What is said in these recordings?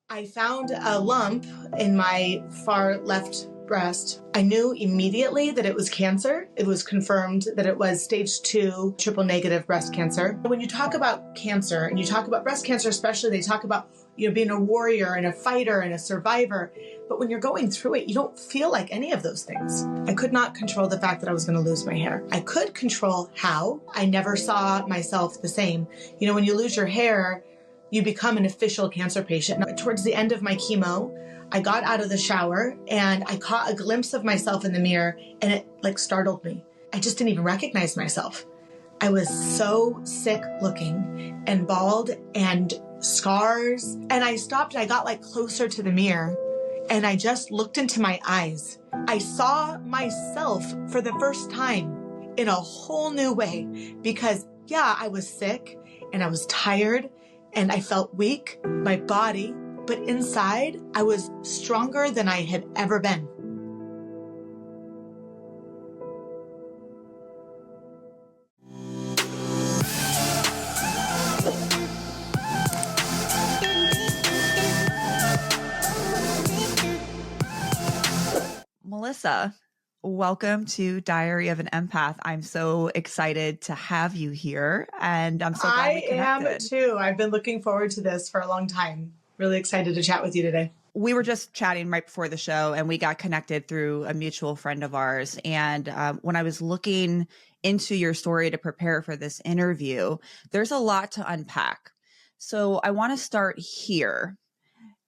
I found a lump in my far left breast. I knew immediately that it was cancer. It was confirmed that it was stage 2 triple negative breast cancer. When you talk about cancer and you talk about breast cancer, especially, they talk about, being a warrior and a fighter and a survivor. But when you're going through it, you don't feel like any of those things. I could not control the fact that I was going to lose my hair. I could control how. I never saw myself the same. When you lose your hair, you become an official cancer patient. Now, towards the end of my chemo, I got out of the shower and I caught a glimpse of myself in the mirror, and it startled me. I just didn't even recognize myself. I was so sick looking and bald and scars. And I stopped and I got closer to the mirror and I just looked into my eyes. I saw myself for the first time in a whole new way because I was sick and I was tired and I felt weak, my body, but inside I was stronger than I had ever been. Melissa, welcome to Diary of an Empath. I'm so excited to have you here, and I'm so glad we connected. I am too. I've been looking forward to this for a long time. Really excited to chat with you today. We were just chatting right before the show, and we got connected through a mutual friend of ours. And when I was looking into your story to prepare for this interview, there's a lot to unpack. So I want to start here.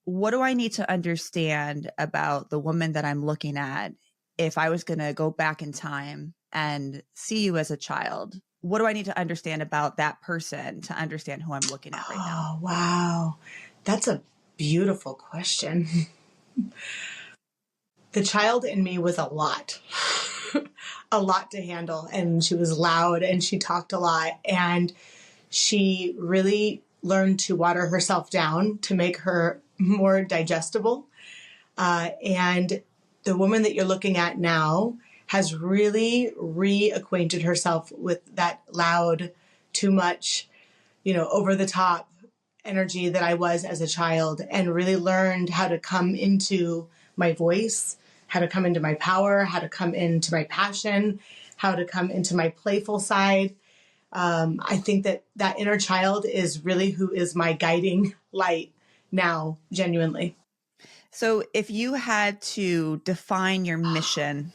What do I need to understand about the woman that I'm looking at if I was going to go back in time and see you as a child? What do I need to understand about that person to understand who I'm looking at right now? Oh, wow. That's a beautiful question. The child in me was a lot to handle. And she was loud and she talked a lot. And she really learned to water herself down to make her more digestible. And the woman that you're looking at now has really reacquainted herself with that loud, too much, over the top energy that I was as a child, and really learned how to come into my voice, how to come into my power, how to come into my passion, how to come into my playful side. I think that inner child is really who is my guiding light now, genuinely. So if you had to define your mission,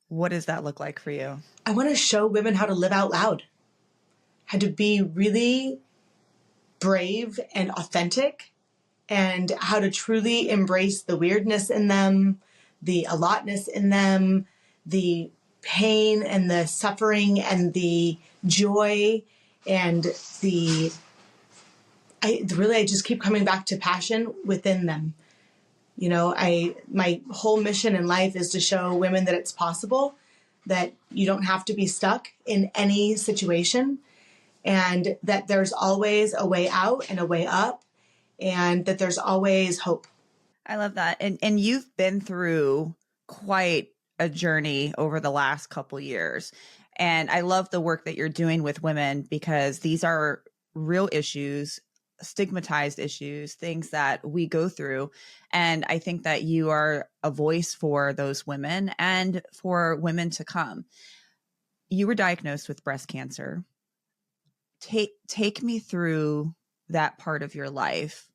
what does that look like for you? I want to show women how to live out loud, how to be really brave and authentic, and how to truly embrace the weirdness in them, the allotness in them, the pain and the suffering and the joy and I just keep coming back to passion within them. My whole mission in life is to show women that it's possible, that you don't have to be stuck in any situation, and that there's always a way out and a way up, and that there's always hope. I love that. And you've been through quite a journey over the last couple years. And I love the work that you're doing with women, because these are real issues, stigmatized issues, things that we go through. And I think that you are a voice for those women and for women to come. You were diagnosed with breast cancer. Take me through that part of your life.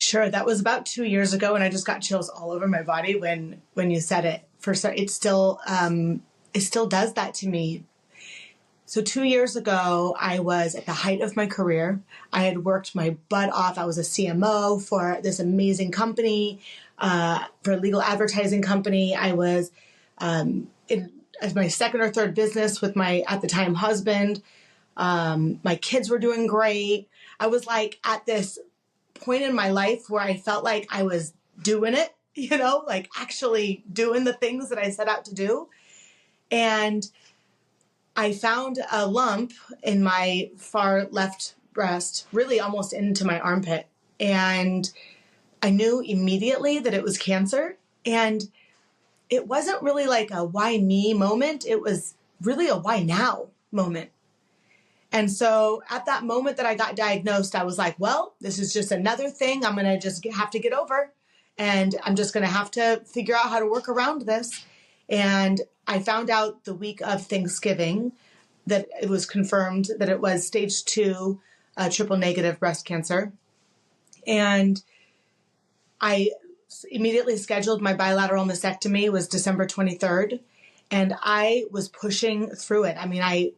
Sure. That was about 2 years ago, and I just got chills all over my body when you said it. It still does that to me. So 2 years ago, I was at the height of my career. I had worked my butt off. I was a CMO for this amazing company, for a legal advertising company. I was in my second or third business with my, at the time, husband. My kids were doing great. I was at this point in my life where I felt like I was doing it, actually doing the things that I set out to do. And I found a lump in my far left breast, really almost into my armpit. And I knew immediately that it was cancer. And it wasn't really a why me moment. It was really a why now moment. And so at that moment that I got diagnosed, I was like, well, this is just another thing I'm going to just have to get over. And I'm just going to have to figure out how to work around this. And I found out the week of Thanksgiving that it was confirmed that it was stage 2 triple negative breast cancer. And I immediately scheduled my bilateral mastectomy. It was December 23rd. And I was pushing through it. I mean, I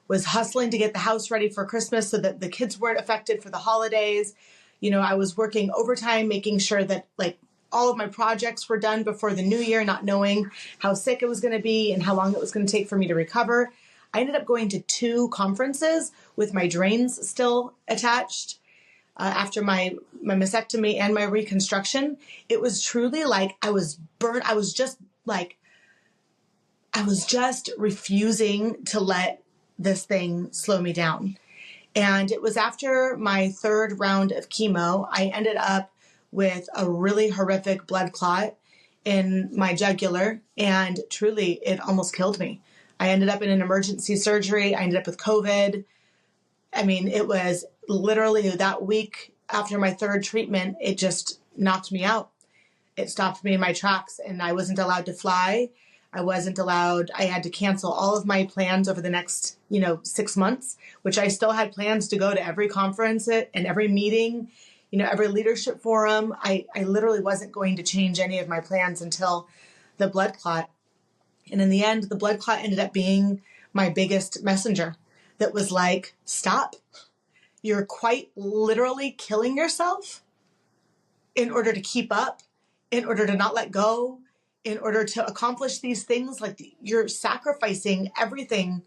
was hustling to get the house ready for Christmas so that the kids weren't affected for the holidays. You know, I was working overtime, making sure that like all of my projects were done before the new year, not knowing how sick it was going to be and how long it was going to take for me to recover. I ended up going to 2 conferences with my drains still attached after my mastectomy and my reconstruction. It was truly like I was burnt. I was just refusing to let this thing slow me down. And it was after my 3rd round of chemo, I ended up with a really horrific blood clot in my jugular. And truly, it almost killed me. I ended up in an emergency surgery. I ended up with COVID. I mean, it was literally that week after my 3rd treatment, it just knocked me out. It stopped me in my tracks and I wasn't allowed to fly. I had to cancel all of my plans over the next, 6 months, which I still had plans to go to every conference and every meeting, every leadership forum. I literally wasn't going to change any of my plans until the blood clot. And in the end, the blood clot ended up being my biggest messenger that was like, stop. You're quite literally killing yourself in order to keep up, in order to not let go, in order to accomplish these things. Like you're sacrificing everything.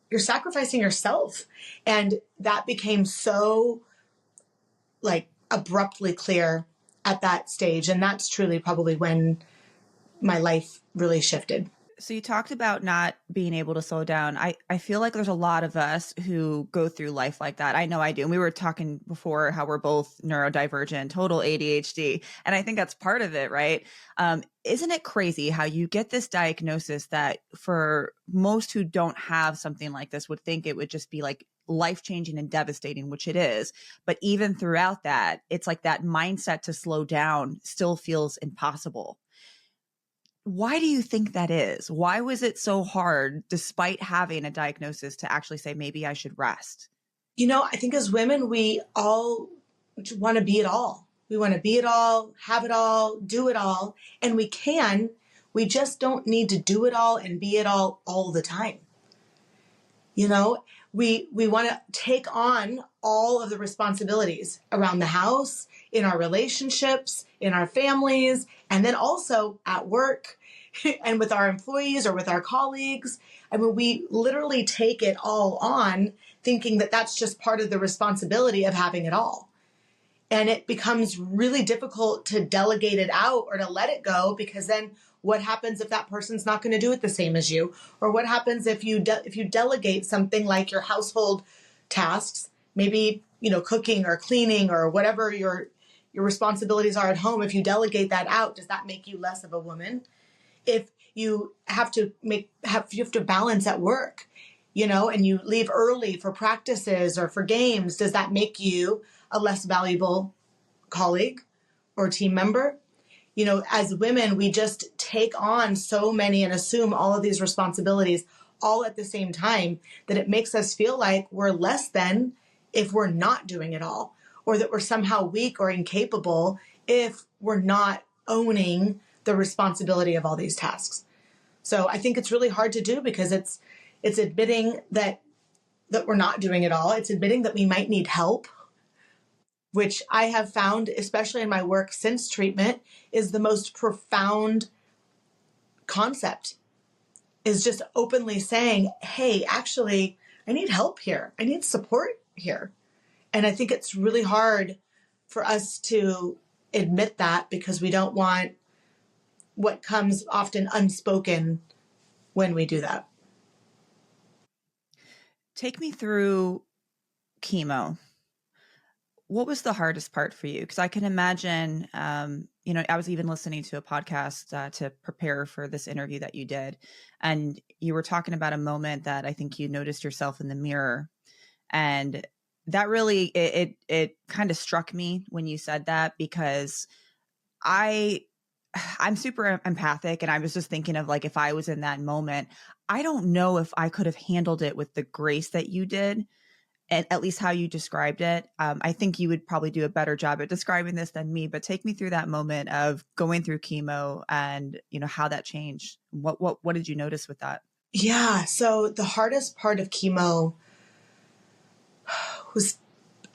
You're sacrificing yourself. And that became so like abruptly clear at that stage. And that's truly probably when my life really shifted. So you talked about not being able to slow down. I feel like there's a lot of us who go through life like that. I know I do. And we were talking before how we're both neurodivergent, total ADHD. And I think that's part of it, right? Isn't it crazy how you get this diagnosis that for most who don't have something like this would think it would just be like life-changing and devastating, which it is. But even throughout that, it's like that mindset to slow down still feels impossible. Why do you think that is? Why was it so hard, despite having a diagnosis, to actually say, maybe I should rest? I think as women, we all want to be it all. We want to be it all, have it all, do it all. And we can. We just don't need to do it all and be it all the time. We want to take on all of the responsibilities around the house, in our relationships, in our families, and then also at work and with our employees or with our colleagues. I mean, we literally take it all on thinking that that's just part of the responsibility of having it all. And it becomes really difficult to delegate it out or to let it go, because then what happens if that person's not going to do it the same as you? Or what happens if you delegate something like your household tasks, maybe, cooking or cleaning or whatever your responsibilities are at home? If you delegate that out, does that make you less of a woman? If you have to balance at work, and you leave early for practices or for games, does that make you a less valuable colleague or team member? As women, we just take on so many and assume all of these responsibilities all at the same time that it makes us feel like we're less than if we're not doing it all, or that we're somehow weak or incapable if we're not owning the responsibility of all these tasks. So I think it's really hard to do, because it's admitting that we're not doing it all. It's admitting that we might need help, which I have found, especially in my work since treatment, is the most profound concept, is just openly saying, hey, actually, I need help here. I need support here. And I think it's really hard for us to admit that, because we don't want what comes often unspoken when we do that. Take me through chemo. What was the hardest part for you? Because I can imagine, I was even listening to a podcast to prepare for this interview that you did. And you were talking about a moment that I think you noticed yourself in the mirror And that really, it kind of struck me when you said that, because I I'm super empathic, and I was just thinking of like, if I was in that moment, I don't know if I could have handled it with the grace that you did, and at least how you described it. I think you would probably do a better job at describing this than me, but take me through that moment of going through chemo and, how that changed. What did you notice with that? Yeah. So the hardest part of chemo was,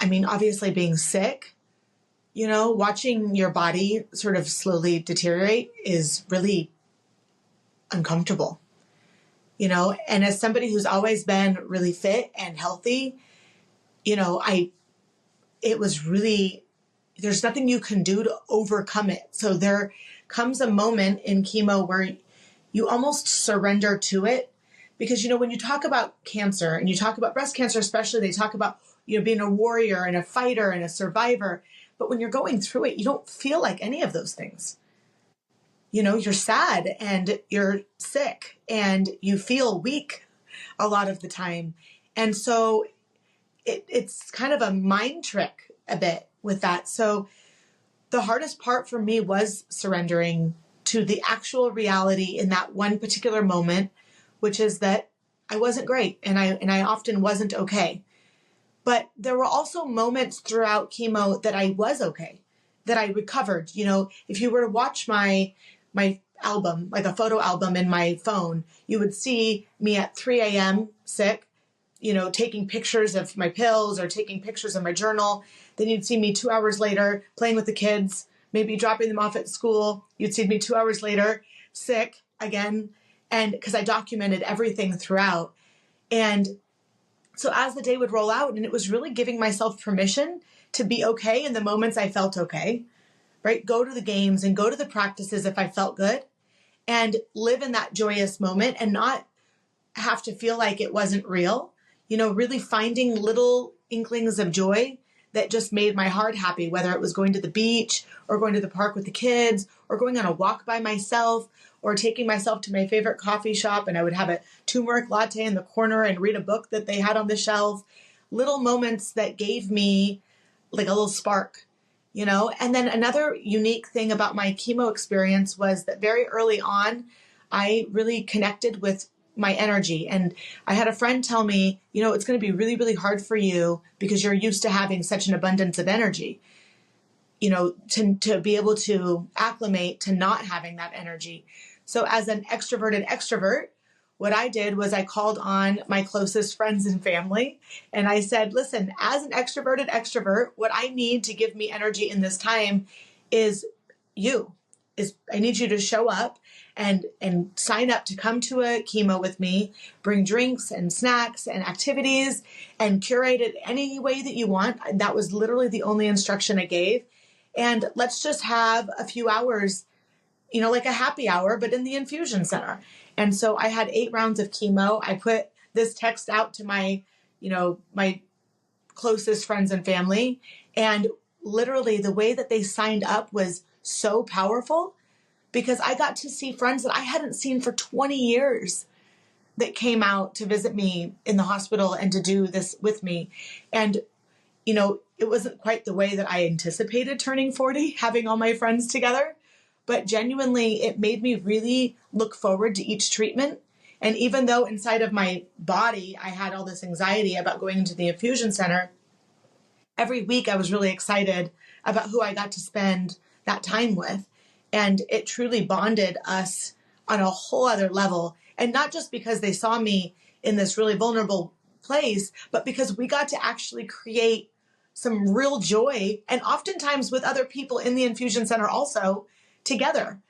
obviously being sick. Watching your body sort of slowly deteriorate is really uncomfortable, and as somebody who's always been really fit and healthy, it was really, there's nothing you can do to overcome it. So there comes a moment in chemo where you almost surrender to it, because, when you talk about cancer and you talk about breast cancer, especially, they talk about, being a warrior and a fighter and a survivor. But when you're going through it, you don't feel like any of those things. You're sad and you're sick and you feel weak a lot of the time. And so it's kind of a mind trick a bit with that. So the hardest part for me was surrendering to the actual reality in that one particular moment, which is that I wasn't great and I often wasn't okay. But there were also moments throughout chemo that I was okay, that I recovered. If you were to watch my album, like a photo album in my phone, you would see me at 3 a.m. sick, taking pictures of my pills or taking pictures of my journal. Then you'd see me 2 hours later playing with the kids, maybe dropping them off at school. You'd see me 2 hours later sick again. And because I documented everything throughout. And so as the day would roll out, and it was really giving myself permission to be okay in the moments I felt okay, right? Go to the games and go to the practices if I felt good, and live in that joyous moment and not have to feel like it wasn't real. Really finding little inklings of joy that just made my heart happy, whether it was going to the beach or going to the park with the kids or going on a walk by myself or taking myself to my favorite coffee shop, and I would have a turmeric latte in the corner and read a book that they had on the shelf. Little moments that gave me like a little spark, And then another unique thing about my chemo experience was that very early on, I really connected with my energy. And I had a friend tell me, it's going to be really, really hard for you because you're used to having such an abundance of energy, to be able to acclimate to not having that energy. So as an extroverted extrovert, what I did was I called on my closest friends and family, and I said, listen, as an extroverted extrovert, what I need to give me energy in this time is I need you to show up and sign up to come to a chemo with me, bring drinks and snacks and activities, and curate it any way that you want. That was literally the only instruction I gave. And let's just have a few hours, like a happy hour, but in the infusion center. And so I had 8 rounds of chemo. I put this text out to my closest friends and family. And literally the way that they signed up was so powerful, because I got to see friends that I hadn't seen for 20 years that came out to visit me in the hospital and to do this with me. And, it wasn't quite the way that I anticipated turning 40, having all my friends together. But genuinely, it made me really look forward to each treatment. And even though inside of my body, I had all this anxiety about going into the infusion center, every week I was really excited about who I got to spend that time with. And it truly bonded us on a whole other level. And not just because they saw me in this really vulnerable place, but because we got to actually create some real joy, and oftentimes with other people in the infusion center also together.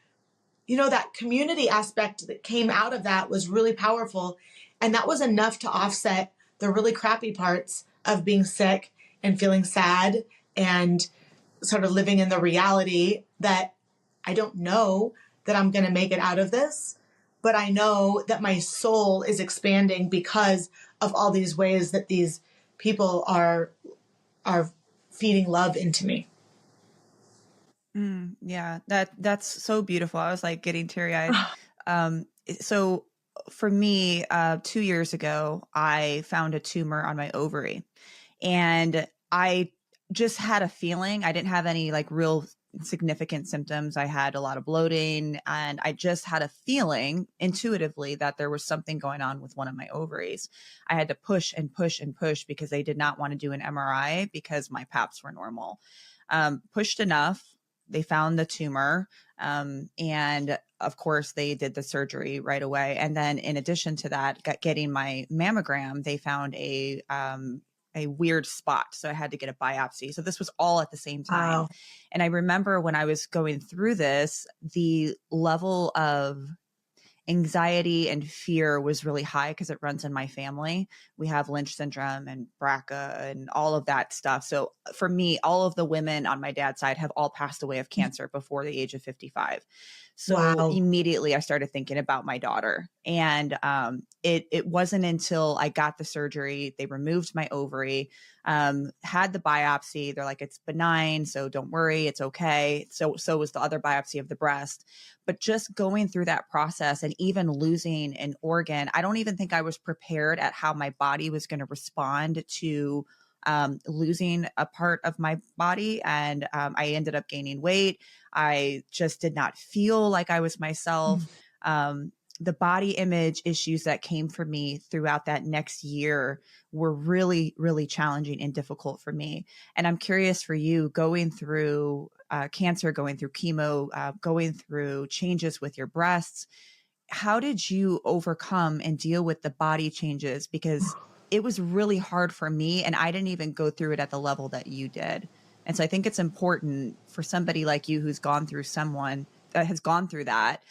That community aspect that came out of that was really powerful. And that was enough to offset the really crappy parts of being sick and feeling sad and sort of living in the reality that I don't know that I'm going to make it out of this, but I know that my soul is expanding because of all these ways that these people are feeding love into me. Yeah, that's so beautiful. I was like getting teary eyed. So for me, 2 years ago, I found a tumor on my ovary, and I just had a feeling. I didn't have any like real significant symptoms. I had a lot of bloating, and I just had a feeling intuitively that there was something going on with one of my ovaries. I had to push and push and push because they did not want to do an MRI because my paps were normal. Pushed enough, they found the tumor. And of course, they did the surgery right away. And then in addition to that, getting my mammogram, they found a weird spot. So I had to get a biopsy. So this was all at the same time. Wow. And I remember when I was going through this, the level of anxiety and fear was really high because it runs in my family. We have Lynch syndrome and BRCA and all of that stuff. So for me, all of the women on my dad's side have all passed away of cancer before the age of 55. So Wow. immediately I started thinking about my daughter. And it wasn't until I got the surgery, they removed my ovary, had the biopsy. They're like, it's benign, so don't worry, it's okay. So was the other biopsy of the breast. But just going through that process and even losing an organ, I don't even think I was prepared at how my body was going to respond to losing a part of my body. And I ended up gaining weight. I just did not feel like I was myself. The body image issues that came for me throughout that next year were really, really challenging and difficult for me. And I'm curious for you, going through cancer, going through chemo, going through changes with your breasts, how did you overcome and deal with the body changes? Because it was really hard for me, and I didn't even go through it at the level that you did. And so I think it's important for somebody like you who's gone through someone that has gone through that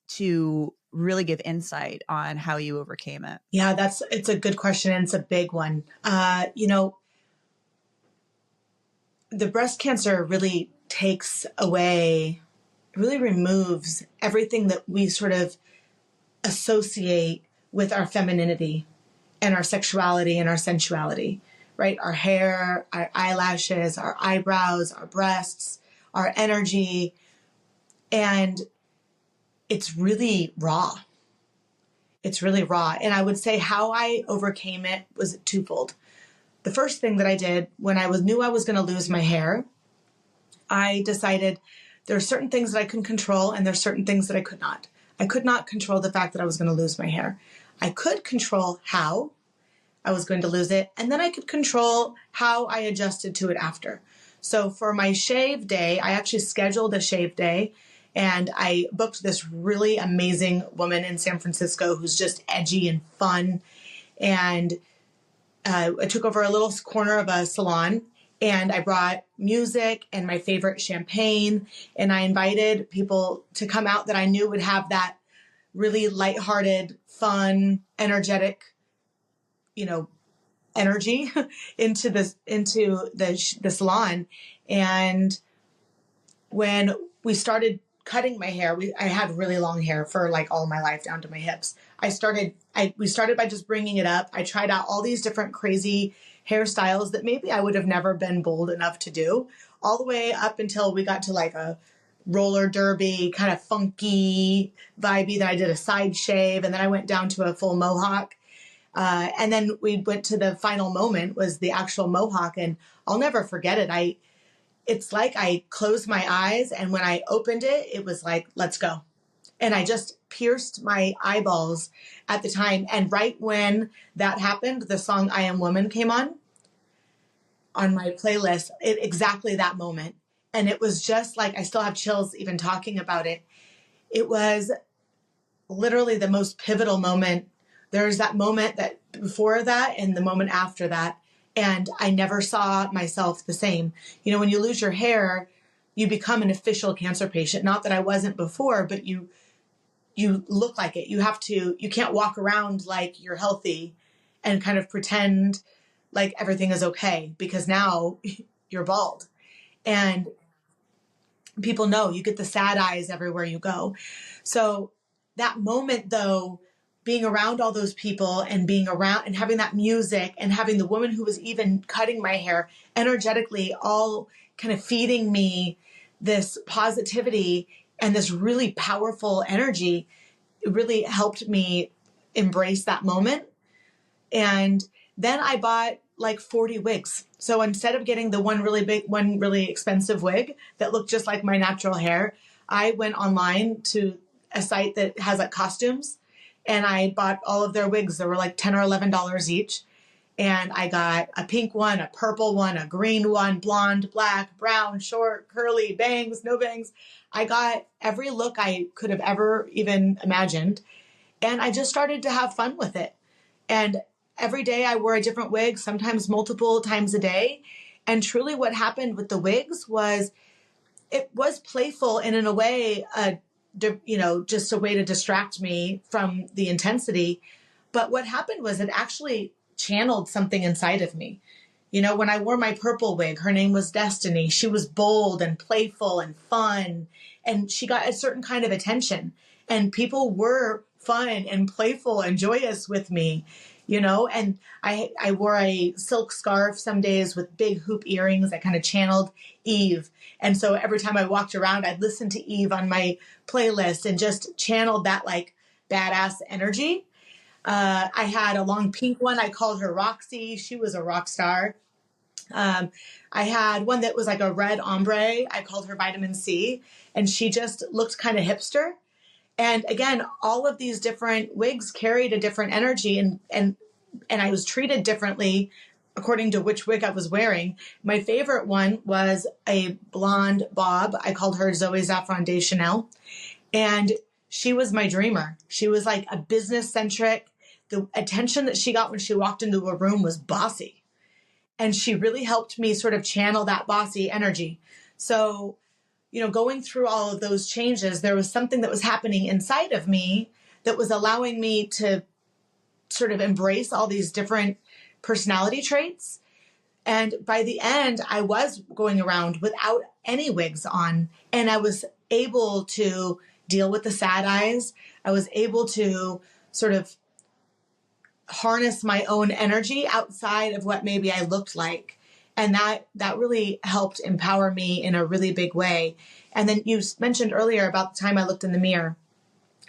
to really give insight on how you overcame it. Yeah, it's a good question, and it's a big one. The breast cancer really takes away, really removes everything that we sort of associate with our femininity and our sexuality and our sensuality, right? Our hair, our eyelashes, our eyebrows, our breasts, our energy. And it's really raw. It's really raw. And I would say how I overcame it was twofold. The first thing that I did when I knew I was going to lose my hair, I decided there are certain things that I can control and there's certain things that I could not. I could not control the fact that I was going to lose my hair. I could control how I was going to lose it, and then I could control how I adjusted to it after. So for my shave day, I actually scheduled a shave day, and I booked this really amazing woman in San Francisco who's just edgy and fun. And I took over a little corner of a salon, and I brought music and my favorite champagne, and I invited people to come out that I knew would have that really lighthearted, fun, energetic, energy into the salon. And when we started cutting my hair, I had really long hair for like all my life down to my hips. We started by just bringing it up. I tried out all these different crazy hairstyles that maybe I would have never been bold enough to do, all the way up until we got to like a roller derby, kind of funky, vibey. Then I did a side shave, and then I went down to a full mohawk. And then we went to the final moment, was the actual mohawk, and I'll never forget it. It's like I closed my eyes, and when I opened it, it was like, let's go. And I just pierced my eyeballs at the time. And right when that happened, the song I Am Woman came on my playlist, exactly that moment. And it was just like, I still have chills even talking about it. It was literally the most pivotal moment. There's that moment that before that and the moment after that. And I never saw myself the same. When you lose your hair, you become an official cancer patient. Not that I wasn't before, but you look like it. You can't walk around like you're healthy and kind of pretend like everything is okay, because now you're bald. And people know, you get the sad eyes everywhere you go. So that moment, though, being around all those people and being around and having that music and having the woman who was even cutting my hair energetically all kind of feeding me this positivity and this really powerful energy, it really helped me embrace that moment. And then I bought like 40 wigs. So instead of getting the one really expensive wig that looked just like my natural hair, I went online to a site that has like costumes, and I bought all of their wigs. They were like $10 or $11 each. And I got a pink one, a purple one, a green one, blonde, black, brown, short, curly, bangs, no bangs. I got every look I could have ever even imagined. And I just started to have fun with it. And every day I wore a different wig, sometimes multiple times a day. And truly what happened with the wigs was it was playful and in a way, just a way to distract me from the intensity. But what happened was it actually channeled something inside of me. When I wore my purple wig, her name was Destiny. She was bold and playful and fun, and she got a certain kind of attention. And people were fun and playful and joyous with me, and I wore a silk scarf some days with big hoop earrings that kind of channeled Eve. And so every time I walked around, I'd listen to Eve on my playlist and just channeled that like badass energy. I had a long pink one. I called her Roxy. She was a rock star. I had one that was like a red ombre. I called her Vitamin C, and she just looked kind of hipster. And again, all of these different wigs carried a different energy, and I was treated differently according to which wig I was wearing. My favorite one was a blonde bob. I called her Zoe Zaffron de Chanel. And she was my dreamer. She was like a business centric. The attention that she got when she walked into a room was bossy. And she really helped me sort of channel that bossy energy. So, going through all of those changes, there was something that was happening inside of me that was allowing me to sort of embrace all these different personality traits. And by the end, I was going around without any wigs on, and I was able to deal with the sad eyes. I was able to sort of harness my own energy outside of what maybe I looked like. And that really helped empower me in a really big way. And then you mentioned earlier about the time I looked in the mirror.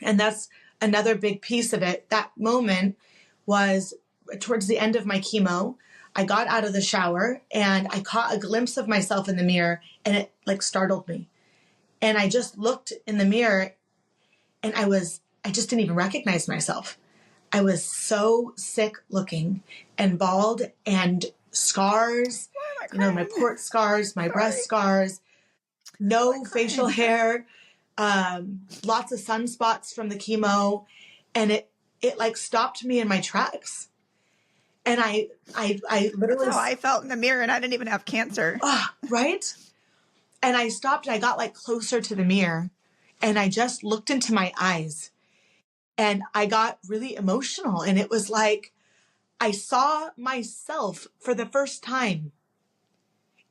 And that's another big piece of it. That moment was towards the end of my chemo. I got out of the shower and I caught a glimpse of myself in the mirror, and it like startled me. And I just looked in the mirror, and I just didn't even recognize myself. I was so sick looking and bald and scars, my port scars, my breast scars, no facial hair, lots of sunspots from the chemo. And it like stopped me in my tracks. And I literally. That's how I felt in the mirror, and I didn't even have cancer. Right? And I stopped, and I got like closer to the mirror, and I just looked into my eyes, and I got really emotional. And it was like I saw myself for the first time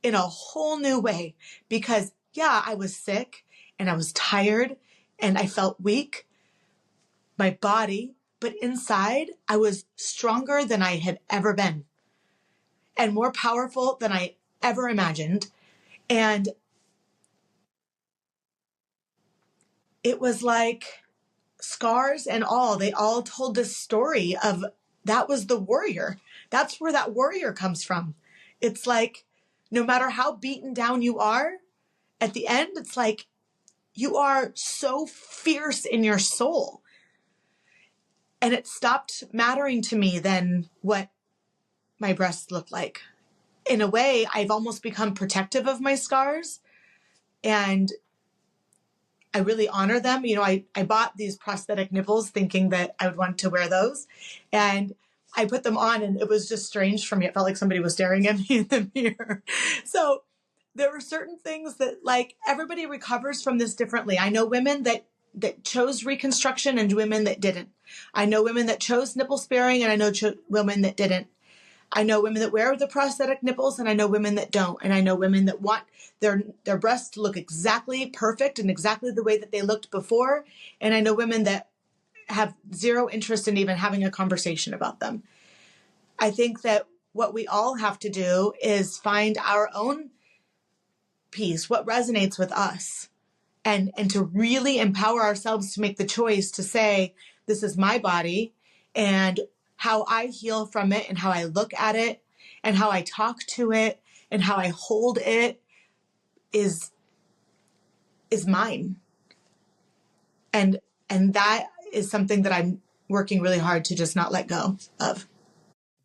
in a whole new way, because I was sick and I was tired and I felt weak, my body, but inside I was stronger than I had ever been and more powerful than I ever imagined. And it was like scars and all, they all told this story of that was the warrior. That's where that warrior comes from. It's like, no matter how beaten down you are, at the end, it's like you are so fierce in your soul. And it stopped mattering to me then what my breasts looked like. In a way, I've almost become protective of my scars, and I really honor them. I bought these prosthetic nipples thinking that I would want to wear those, and I put them on, and it was just strange for me. It felt like somebody was staring at me in the mirror. So there were certain things that, like, everybody recovers from this differently. I know women that chose reconstruction and women that didn't. I know women that chose nipple sparing, and I know women that didn't. I know women that wear the prosthetic nipples, and I know women that don't. And I know women that want their breasts to look exactly perfect and exactly the way that they looked before. And I know women that have zero interest in even having a conversation about them. I think that what we all have to do is find our own piece, what resonates with us, and to really empower ourselves to make the choice to say, this is my body, and how I heal from it and how I look at it and how I talk to it and how I hold it is mine. And that is something that I'm working really hard to just not let go of.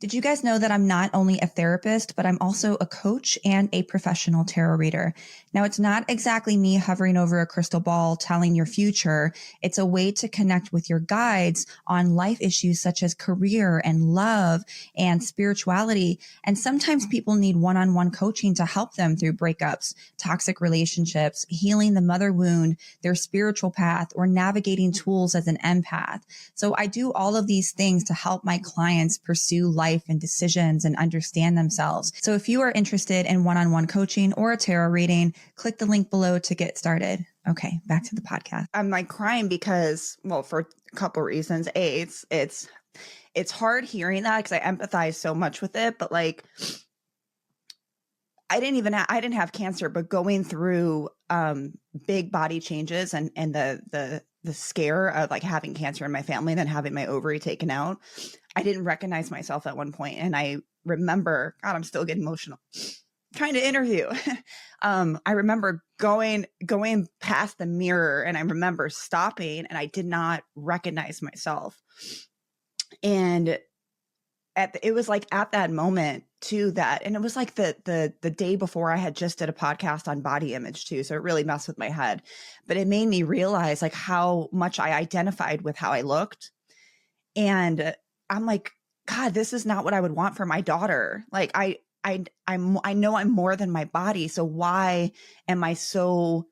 Did you guys know that I'm not only a therapist, but I'm also a coach and a professional tarot reader? Now, it's not exactly me hovering over a crystal ball telling your future. It's a way to connect with your guides on life issues such as career and love and spirituality. And sometimes people need one-on-one coaching to help them through breakups, toxic relationships, healing the mother wound, their spiritual path, or navigating tools as an empath. So I do all of these things to help my clients pursue life and decisions and understand themselves. So if you are interested in one-on-one coaching or a tarot reading, click the link below to get started. Okay, back to the podcast. I'm like crying because, well, for a couple of reasons. A, it's hard hearing that because I empathize so much with it, but like I didn't have cancer, but going through big body changes and the scare of like having cancer in my family and then having my ovary taken out, I didn't recognize myself at one point. And I remember, God, I'm still getting emotional trying to interview. I remember going past the mirror and I remember stopping and I did not recognize myself. And it was like at that moment too that, and it was like the day before I had just did a podcast on body image too. So it really messed with my head, but it made me realize like how much I identified with how I looked. And I'm like, God, this is not what I would want for my daughter. Like I know I'm more than my body. So why am I so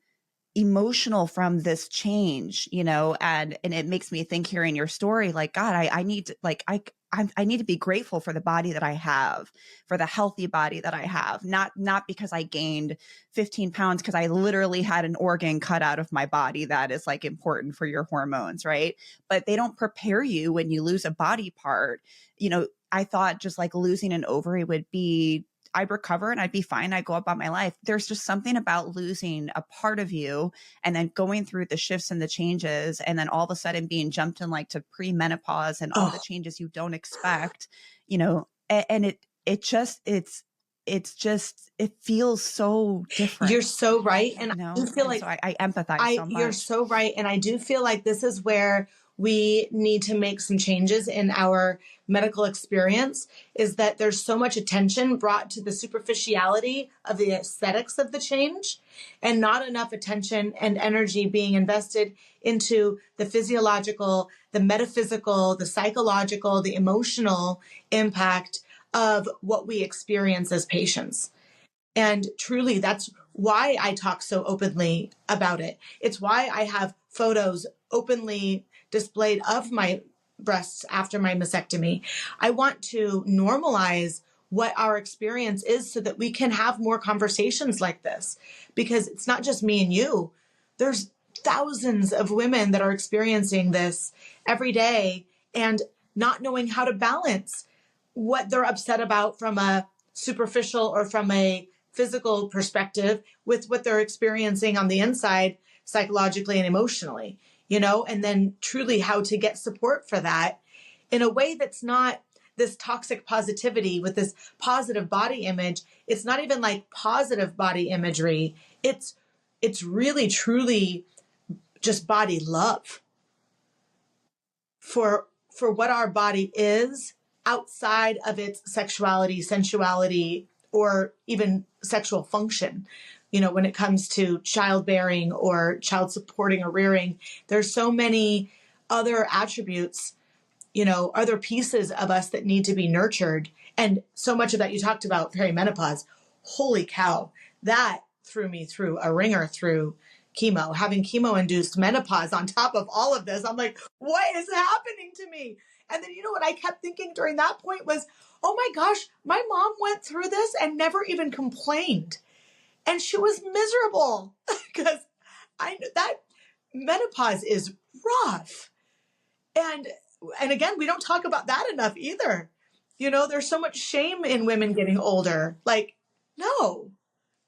emotional from this change, you know? And it makes me think hearing your story, like, God, I need to like, I need to be grateful for the body that I have, for the healthy body that I have, not because I gained 15 pounds, because I literally had an organ cut out of my body that is like important for your hormones, right? But they don't prepare you when you lose a body part. You know, I thought just like losing an ovary would be, I'd recover and I'd be fine. I'd go about my life. There's just something about losing a part of you and then going through the shifts and the changes and then all of a sudden being jumped in like to pre-menopause and all the changes you don't expect, you know, and it feels so different. You're so right. And you know? I do feel like so I empathize so much. You're so right. And I do feel like this is where we need to make some changes in our medical experience, is that there's so much attention brought to the superficiality of the aesthetics of the change and not enough attention and energy being invested into the physiological, the metaphysical, the psychological, the emotional impact of what we experience as patients. And truly, that's why I talk so openly about it. It's why I have photos openly displayed of my breasts after my mastectomy. I want to normalize what our experience is so that we can have more conversations like this, because it's not just me and you. There's thousands of women that are experiencing this every day and not knowing how to balance what they're upset about from a superficial or from a physical perspective with what they're experiencing on the inside, psychologically and emotionally, you know, and then truly how to get support for that in a way that's not this toxic positivity with this positive body image. It's not even like positive body imagery. It's really, truly just body love for what our body is outside of its sexuality, sensuality, or even sexual function. You know, when it comes to childbearing or child supporting or rearing, there's so many other attributes, you know, other pieces of us that need to be nurtured. And so much of that you talked about perimenopause. Holy cow, that threw me through a ringer through chemo, having chemo-induced menopause on top of all of this. I'm like, what is happening to me? And then, you know, what I kept thinking during that point was, oh my gosh, my mom went through this and never even complained. And she was miserable because that menopause is rough. And again, we don't talk about that enough either. You know, there's so much shame in women getting older. Like, no,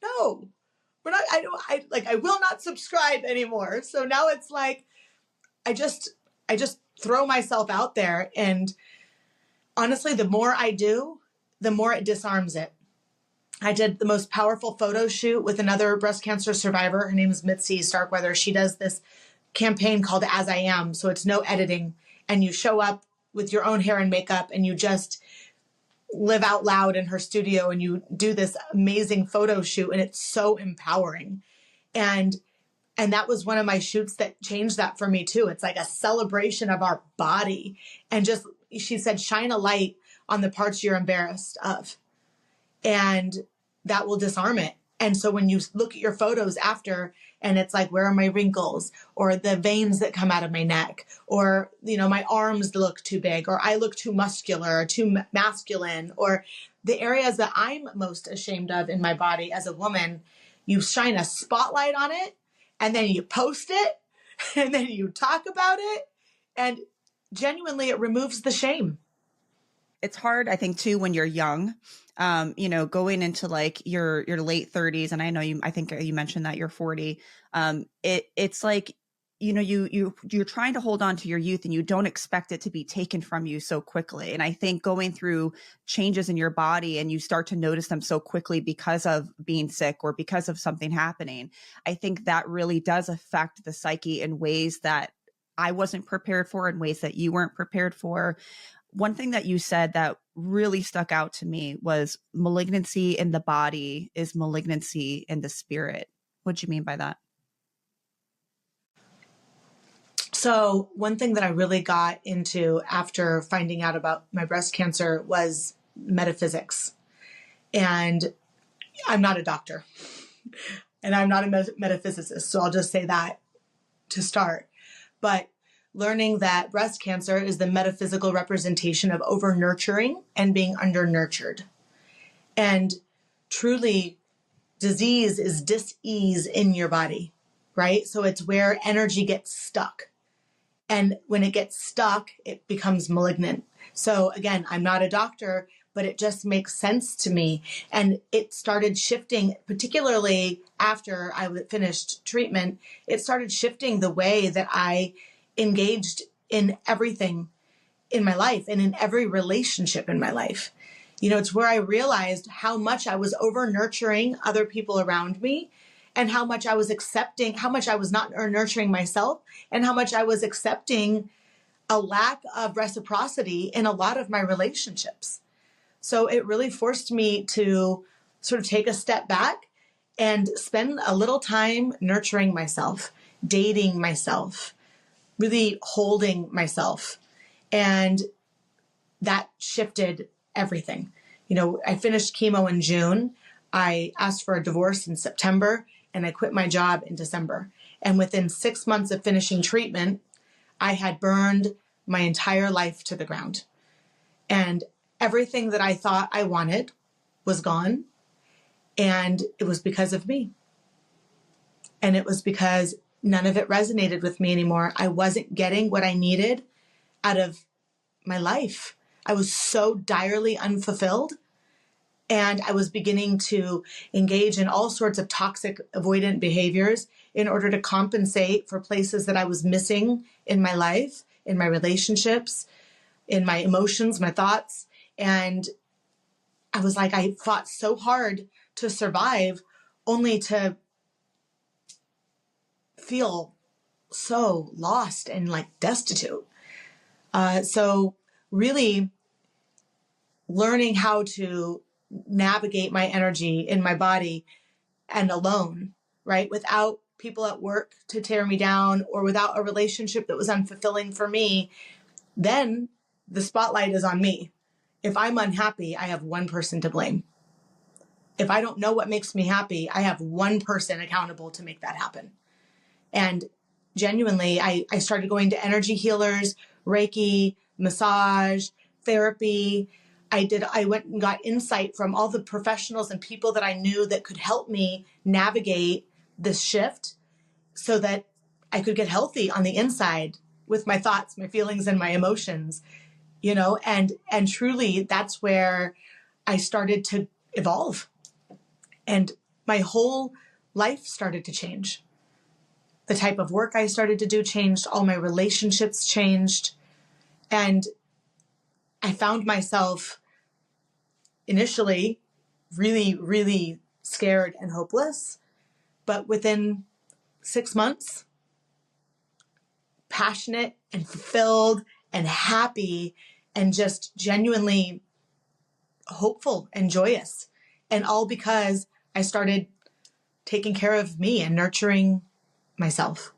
we're not, I will not subscribe anymore. So now it's like, I just throw myself out there. And honestly, the more I do, the more it disarms it. I did the most powerful photo shoot with another breast cancer survivor. Her name is Mitzi Starkweather. She does this campaign called As I Am. So it's no editing. And you show up with your own hair and makeup and you just live out loud in her studio and you do this amazing photo shoot. And it's so empowering. And that was one of my shoots that changed that for me too. It's like a celebration of our body. And just, she said, shine a light on the parts you're embarrassed of. And that will disarm it. And so when you look at your photos after and it's like, where are my wrinkles or the veins that come out of my neck or, my arms look too big or I look too muscular or too masculine or the areas that I'm most ashamed of in my body as a woman, you shine a spotlight on it and then you post it and then you talk about it and genuinely it removes the shame. It's hard, I think, too, when you're young, going into like your late 30s. And I think you mentioned that you're 40. It's like, you're trying to hold on to your youth and you don't expect it to be taken from you so quickly. And I think going through changes in your body and you start to notice them so quickly because of being sick or because of something happening, I think that really does affect the psyche in ways that I wasn't prepared for, in ways that you weren't prepared for. One thing that you said that really stuck out to me was malignancy in the body is malignancy in the spirit. What do you mean by that? So one thing that I really got into after finding out about my breast cancer was metaphysics. And I'm not a doctor and I'm not a metaphysicist. So I'll just say that to start. But learning that breast cancer is the metaphysical representation of over-nurturing and being under-nurtured. And truly, disease is dis-ease in your body, right? So it's where energy gets stuck. And when it gets stuck, it becomes malignant. So again, I'm not a doctor, but it just makes sense to me. And it started shifting, particularly after I finished treatment, it started shifting the way that I engaged in everything in my life and in every relationship in my life. It's where I realized how much I was over nurturing other people around me and how much I was accepting, how much I was not nurturing myself and how much I was accepting a lack of reciprocity in a lot of my relationships. So it really forced me to sort of take a step back and spend a little time nurturing myself, dating myself, really holding myself. And that shifted everything. I finished chemo in June. I asked for a divorce in September and I quit my job in December. And within 6 months of finishing treatment, I had burned my entire life to the ground. And everything that I thought I wanted was gone. And it was because of me. And it was because none of it resonated with me anymore. I wasn't getting what I needed out of my life. I was so direly unfulfilled. And I was beginning to engage in all sorts of toxic avoidant behaviors in order to compensate for places that I was missing in my life, in my relationships, in my emotions, my thoughts. And I was like, I fought so hard to survive only to feel so lost and like destitute. So really learning how to navigate my energy in my body and alone, right? Without people at work to tear me down or without a relationship that was unfulfilling for me, then the spotlight is on me. If I'm unhappy, I have one person to blame. If I don't know what makes me happy, I have one person accountable to make that happen. And genuinely, I started going to energy healers, Reiki, massage, therapy. I went and got insight from all the professionals and people that I knew that could help me navigate this shift so that I could get healthy on the inside with my thoughts, my feelings, and my emotions, and truly that's where I started to evolve. And my whole life started to change. The type of work I started to do changed. All my relationships changed. And I found myself initially really, really scared and hopeless. But within 6 months, passionate and fulfilled and happy and just genuinely hopeful and joyous. And all because I started taking care of me and nurturing myself.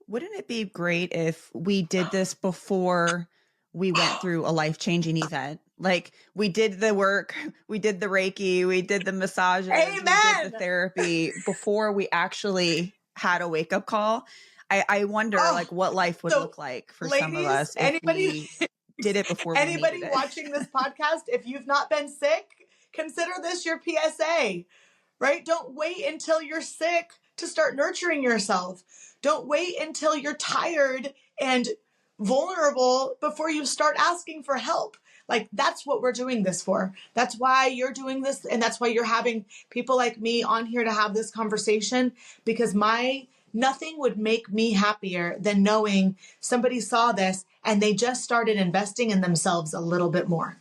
Wouldn't it be great if we did this before we went through a life-changing event? Like we did the work, we did the Reiki, we did the massages, Amen. we did the therapy before we actually had a wake-up call. I wonder like what life would look like for some of us if we did it before we needed it. Anybody watching this podcast, if you've not been sick, consider this your PSA, right? Don't wait until you're sick to start nurturing yourself. Don't wait until you're tired and vulnerable before you start asking for help. Like, that's what we're doing this for. That's why you're doing this. And that's why you're having people like me on here to have this conversation, because nothing would make me happier than knowing somebody saw this and they just started investing in themselves a little bit more,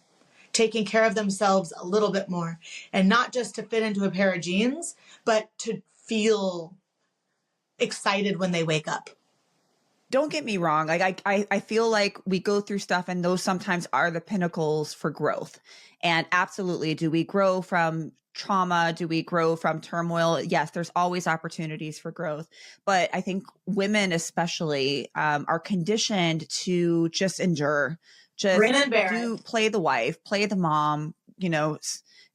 taking care of themselves a little bit more, and not just to fit into a pair of jeans, but to feel excited when they wake up. Don't get me wrong. Like I feel like we go through stuff and those sometimes are the pinnacles for growth. And absolutely, do we grow from trauma? Do we grow from turmoil? Yes, there's always opportunities for growth. But I think women especially are conditioned to just endure, just play the wife, play the mom,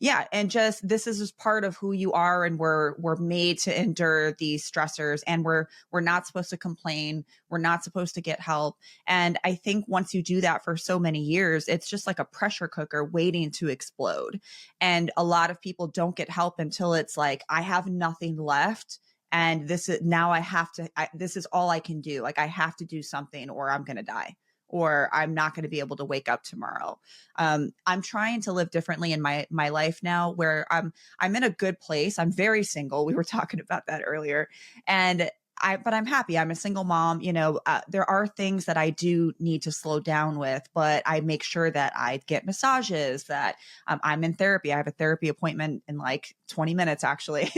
yeah. And just, this is just part of who you are. And we're made to endure these stressors, and we're not supposed to complain. We're not supposed to get help. And I think once you do that for so many years, it's just like a pressure cooker waiting to explode. And a lot of people don't get help until it's like, I have nothing left. And this is this is all I can do. Like, I have to do something or I'm going to die, or I'm not going to be able to wake up tomorrow. I'm trying to live differently in my life now, where I'm in a good place. I'm very single. We were talking about that earlier. But I'm happy. I'm a single mom. There are things that I do need to slow down with, but I make sure that I get massages, that I'm in therapy. I have a therapy appointment in like 20 minutes, actually.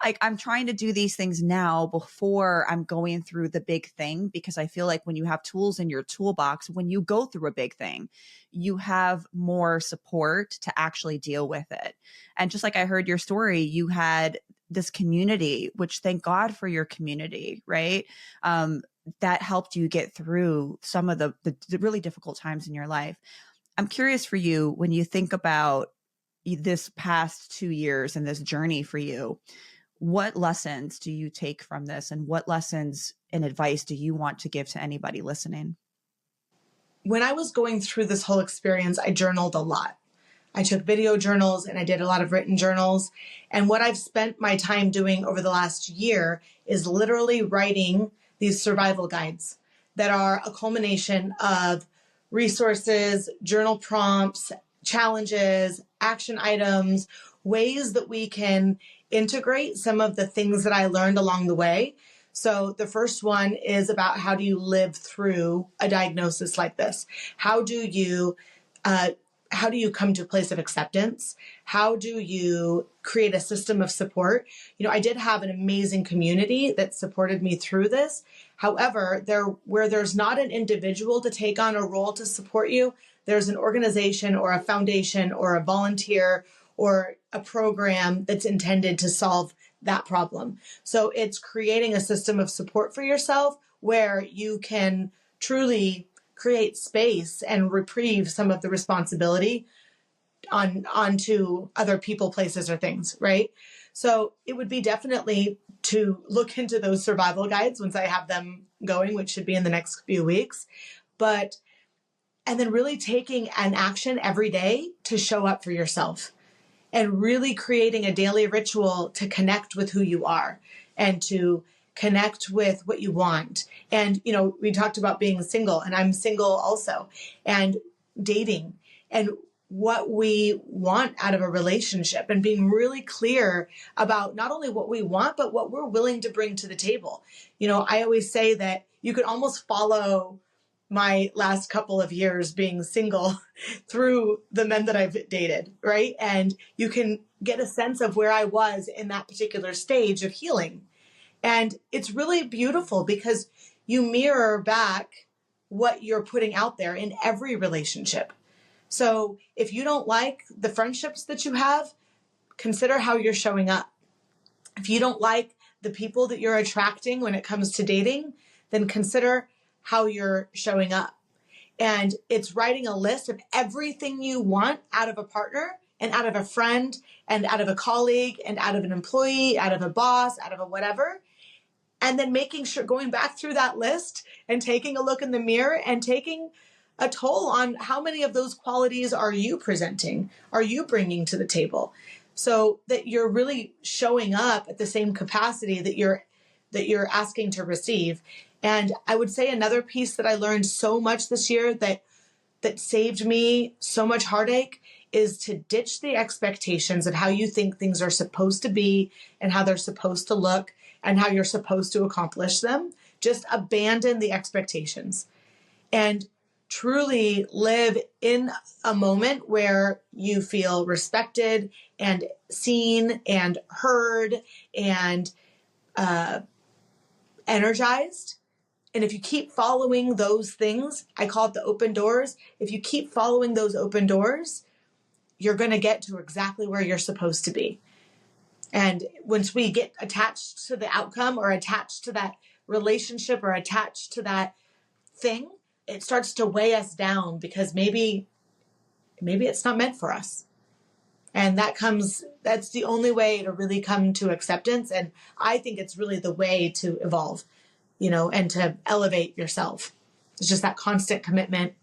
Like, I'm trying to do these things now before I'm going through the big thing, because I feel like when you have tools in your toolbox, when you go through a big thing, you have more support to actually deal with it. And just like I heard your story, you had this community, which, thank God for your community, right? That helped you get through some of the really difficult times in your life. I'm curious for you, when you think about this past 2 years and this journey for you, what lessons do you take from this, and what lessons and advice do you want to give to anybody listening? When I was going through this whole experience, I journaled a lot. I took video journals and I did a lot of written journals. And what I've spent my time doing over the last year is literally writing these survival guides that are a culmination of resources, journal prompts, challenges, action items, ways that we can integrate some of the things that I learned along the way. So the first one is about, how do you live through a diagnosis like this? How do you come to a place of acceptance? How do you create a system of support? I did have an amazing community that supported me through this. However, where there's not an individual to take on a role to support you, there's an organization or a foundation or a volunteer or a program that's intended to solve that problem. So it's creating a system of support for yourself where you can truly create space and reprieve some of the responsibility onto other people, places, or things, right? So it would be definitely to look into those survival guides once I have them going, which should be in the next few weeks. And then really taking an action every day to show up for yourself, and really creating a daily ritual to connect with who you are and to connect with what you want. And, we talked about being single, and I'm single also, and dating, and what we want out of a relationship, and being really clear about not only what we want, but what we're willing to bring to the table. I always say that you could almost follow my last couple of years being single through the men that I've dated, right? And you can get a sense of where I was in that particular stage of healing. And it's really beautiful because you mirror back what you're putting out there in every relationship. So if you don't like the friendships that you have, consider how you're showing up. If you don't like the people that you're attracting when it comes to dating, then consider how you're showing up. And it's writing a list of everything you want out of a partner and out of a friend and out of a colleague and out of an employee, out of a boss, out of a whatever. And then making sure, going back through that list and taking a look in the mirror and taking a toll on how many of those qualities are you presenting, are you bringing to the table, so that you're really showing up at the same capacity that you're asking to receive. And I would say another piece that I learned so much this year that saved me so much heartache is to ditch the expectations of how you think things are supposed to be and how they're supposed to look and how you're supposed to accomplish them. Just abandon the expectations and truly live in a moment where you feel respected and seen and heard and energized. And if you keep following those things, I call it the open doors. If you keep following those open doors, you're going to get to exactly where you're supposed to be. And once we get attached to the outcome or attached to that relationship or attached to that thing, it starts to weigh us down because maybe it's not meant for us. And that's the only way to really come to acceptance. And I think it's really the way to evolve, and to elevate yourself. It's just that constant commitment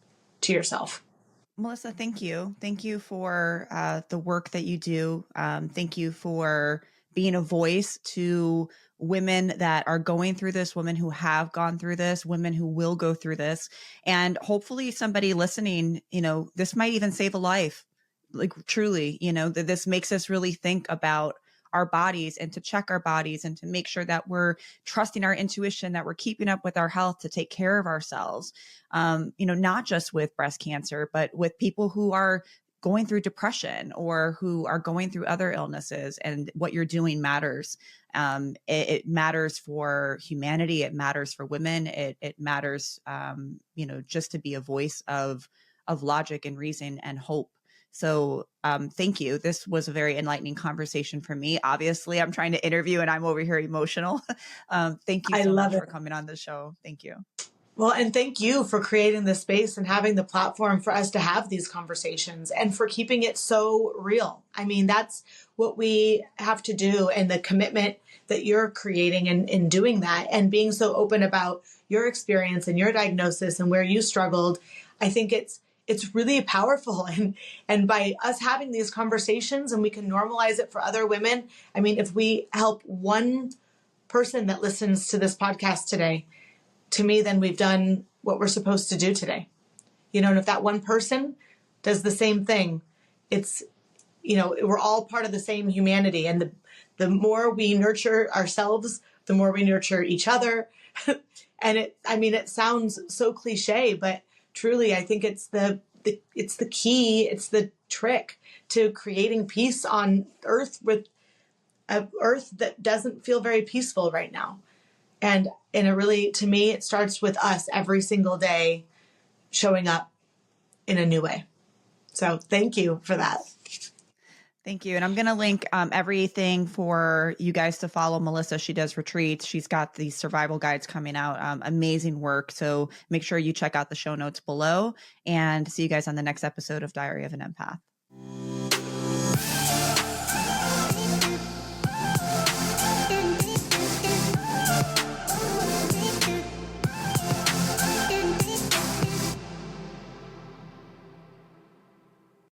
to yourself. Melissa, thank you. Thank you for the work that you do. Thank you for being a voice to women that are going through this, women who have gone through this, women who will go through this. And hopefully somebody listening, this might even save a life. Like truly, that this makes us really think about our bodies and to check our bodies and to make sure that we're trusting our intuition, that we're keeping up with our health to take care of ourselves. Not just with breast cancer, but with people who are going through depression or who are going through other illnesses. And what you're doing matters. It matters for humanity. It matters for women. It matters, just to be a voice of logic and reason and hope. So thank you. This was a very enlightening conversation for me. Obviously, I'm trying to interview and I'm over here emotional. Thank you so much for coming on the show. Thank you. Well, and thank you for creating the space and having the platform for us to have these conversations and for keeping it so real. I mean, that's what we have to do, and the commitment that you're creating in doing that and being so open about your experience and your diagnosis and where you struggled. I think it's really powerful. And by us having these conversations, and we can normalize it for other women. I mean, if we help one person that listens to this podcast today, to me, then we've done what we're supposed to do today. And if that one person does the same thing, it's, we're all part of the same humanity. And the more we nurture ourselves, the more we nurture each other. And it sounds so cliche, but truly, I think it's the key, it's the trick to creating peace on Earth, with an Earth that doesn't feel very peaceful right now. And to me, it starts with us every single day showing up in a new way. So thank you for that. Thank you. And I'm going to link everything for you guys to follow Melissa. She does retreats. She's got these survival guides coming out. Amazing work. So make sure you check out the show notes below, and see you guys on the next episode of Diary of an Empath.